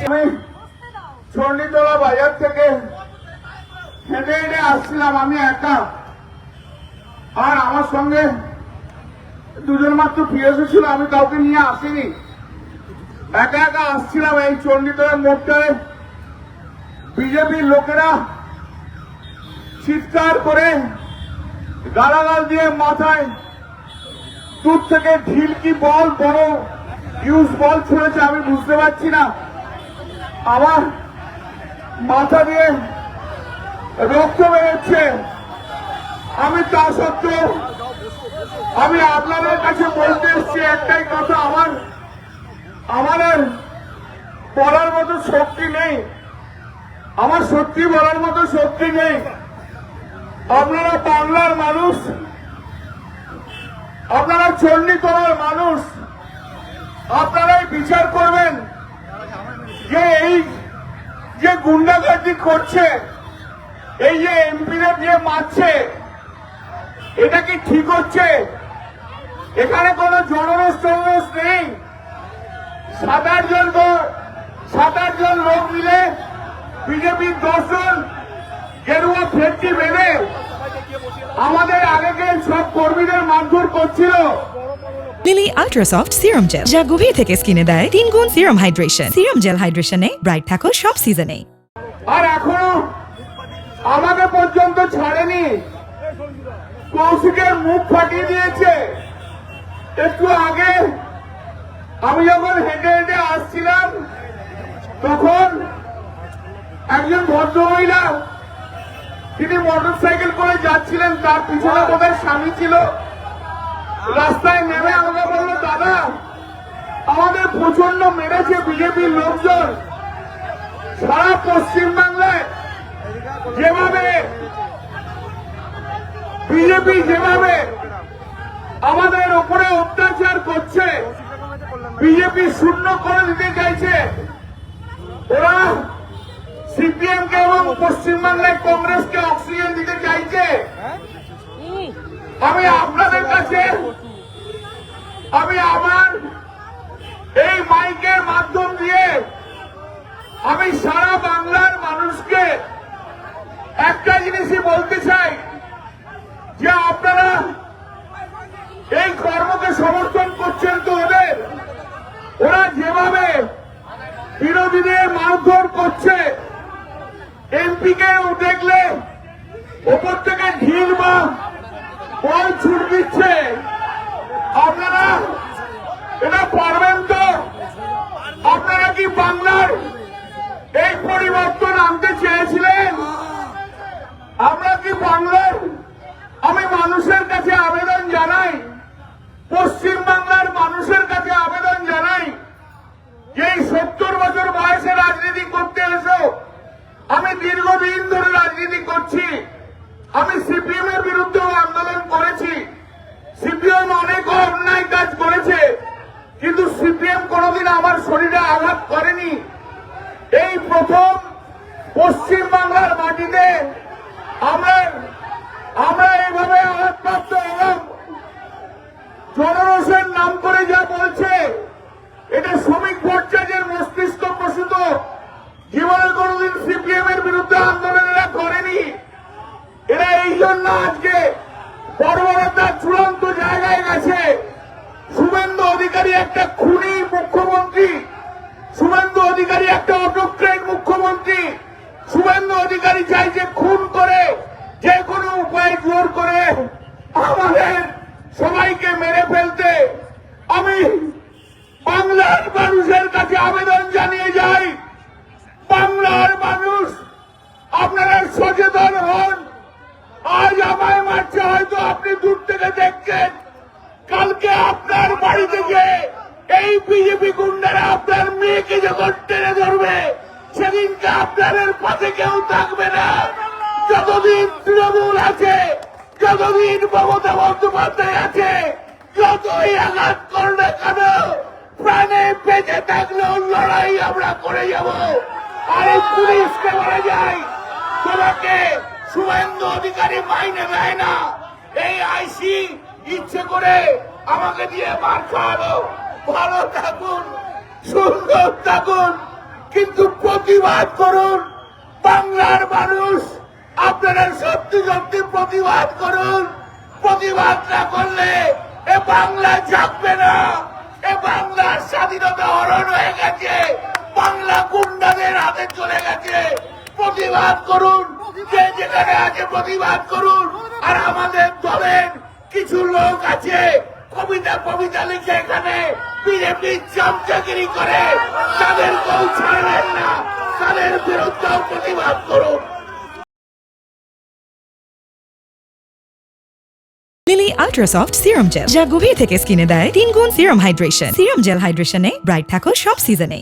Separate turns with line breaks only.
আমি চণ্ডীতলা বাজার থেকে হেঁটে হেঁটে আসছিলাম, আমি একা, আর আমার সঙ্গে দুজন মাত্র পিএসও ছিল, আমি কাউকে নিয়ে আসিনি, একা একা আসছিলাম। এই চণ্ডীতলার মোড়টায় বিজেপির লোকেরা চিৎকার করে গালাগাল দিয়ে মাথায় দূর থেকে ঢিল কি বল, বড় ইউজ বল ছুঁড়েছে, আমি বুঝতে পারছি না। আমার মাথা দিয়ে রক্ত বেরোচ্ছে। আমি তা সত্ত্বেও আমি আপনাদের কাছে বলতে এসছি একটাই কথা, আমাদের বলার মতো শক্তি নেই, আমার সত্যি বলার মতো শক্তি নেই। আপনারা বাংলার মানুষ, আপনারা চণ্ডীতলার মানুষ, আপনারাই বিচার করবেন যে এই যে গুন্ডাগার্দি করছে, এই যে এমপিদের দিয়ে মারছে, এটা কি ঠিক হচ্ছে? এখানে কোনো জনরোষ টনরোষ নেই। 7-8 জন লোক মিলে বিজেপির 10 জন গেরুয়া ফেটটি বেঁধে আমাদের আগেকে সব কর্মীদের মারধর করছিল।
লিলি আল্ট্রাসফট সিরাম জেল, যা গভীর থেকে স্কিনে দেয় 3 গুণ সিরাম হাইড্রেশন। সিরাম জেল হাইড্রেশনে ব্রাইট থাকো সব সিজনে।
আর এখনো আমাকে পর্যন্ত ছাড়েনি, কৌশিকের মুখ ফাটিয়ে দিয়েছে। একটু আগে আমি যখন হেঁটে হেঁটে আসছিলাম, তখন একজন ভদ্রমহিলা, তিনি মোটর সাইকেল করে যাচ্ছিলেন, তার পিছনে বোধহয় স্বামী ছিল, রাস্তায় নেমে আমাকে বললো, দাদা আমাদের প্রচন্ড মেরেছে বিজেপির লোকজন। সারা পশ্চিমবাংলায় যেভাবে বিজেপি যেভাবে আমাদের ওপরে অত্যাচার করছে, বিজেপি শূন্য করে দিতে চাইছে, ওরা সিপিএম কে এবং পশ্চিমবাংলায় কংগ্রেসকে অক্সিজেন দিতে চাইছে। আমি আপনাদের কাছে আমি আমার এই মাইকের মাধ্যম দিয়ে আমি সারা বাংলার মানুষকে একটা জিনিসই বলতে চাই, যে আপনারা এই কর্মকে সমর্থন করছেন তো ওরা যেভাবে বিরোধীদের মারধর করছে, এমপিকেও দেখলে ওপর থেকে ঢিল বা বল ছুট দিচ্ছে, আপনারা এটা পারবেন তো? আপনারা কি বাংলার এই পরিবর্তন আনতে চেয়েছিলেন? আমরা কি বাংলার, আমি মানুষের কাছে আবেদন জানাই, পশ্চিম বাংলার মানুষের কাছে আবেদন জানাই, যে 70 বছর বয়সে রাজনীতি করতে এসো, আমি দীর্ঘদিন ধরে রাজনীতি করছি, আমি সিপিএম এর বিরুদ্ধেও আন্দোলন করেছি, সিপিএম অনেক অন্যায় কাজ করেছে, কিন্তু সিপিএম কোনোদিন আমার শরীরে আঘাত করেনি। এই প্রথম পশ্চিম বাংলার মাটিতে আমরা এইভাবে আঘাতপ্রাপ্ত হলাম। জনরোষের নাম করে যা বলছে, এটা শ্রমিক ভট্টাচার্যের মস্তিষ্ক প্রসূত। জীবনে কোনোদিন সিপিএম এর বিরুদ্ধে আন্দোলন এরা করেনি। এরা এই জন্য আজকে বর্বরতার চূড়ান্ত জায়গায় গেছে। শুভেন্দু অধিকারী একটা খুনি মুখ্যমন্ত্রী, শুভেন্দু অধিকারী একটা অটোক্রেট মুখ্যমন্ত্রী, শুভেন্দু অধিকারী চাইছে খুন করে যে কোনো উপায় জোর করে আমাদের সবাইকে মেরে ফেলতে। আমি বাংলার মানুষের কাছে আবেদন জানিয়ে যাই, বাংলার মানুষ আপনারা সচেতন হন। আজ আমায় মারছে, হয়তো আপনি দূর থেকে দেখছেন, কালকে আপনার বাড়ি থেকে এই বিজেপি গুন্ডারা আপনার মেয়েকে যখন টেনে ধরবে, সেদিনকে আপনাদের পাশে কেউ থাকবে না। যতদিন তৃণমূল আছে, যতদিন মমতা বন্দ্যোপাধ্যায় আছে, যতই আঘাত করলে কেন, প্রাণে বেঁচে থাকলেও লড়াই আমরা করে যাব। আর এই পুলিশকে বলে যাই, তোমাকে শুভেন্দু অধিকারী মাইনে দেয় না, এই আইসি ইচ্ছে করে আমাকে দিয়ে মার খাওয়ালো। ভালো থাকুন, সুন্দর থাকুন, কিন্তু প্রতিবাদ করুন বাংলার মানুষ। আপনারা সত্যি সত্যি প্রতিবাদ করুন। প্রতিবাদ না করলে এ বাংলা জাগবে না। এ বাংলার স্বাধীনতা হরণ হয়ে গেছে, বাংলা গুন্ডাদের হাতে চলে গেছে। প্রতিবাদ করুন, যে যেখানে আছে প্রতিবাদ করুন। আর আমাদের দলের কিছু লোক আছে কবিতা লিখে এখানে বিজেপির চামচাগিরি করে, তাদেরকেও ছাড়বেন না, তাদের বিরুদ্ধেও প্রতিবাদ করুন।
লিলি আল্ট্রাসফট সিরাম জেল, যা গভীর থেকে স্কিনে দেয় 3 গুণ সিরাম হাইড্রেশন। সিরাম জেল হাইড্রেশনে ব্রাইট থাকো সব সিজনে।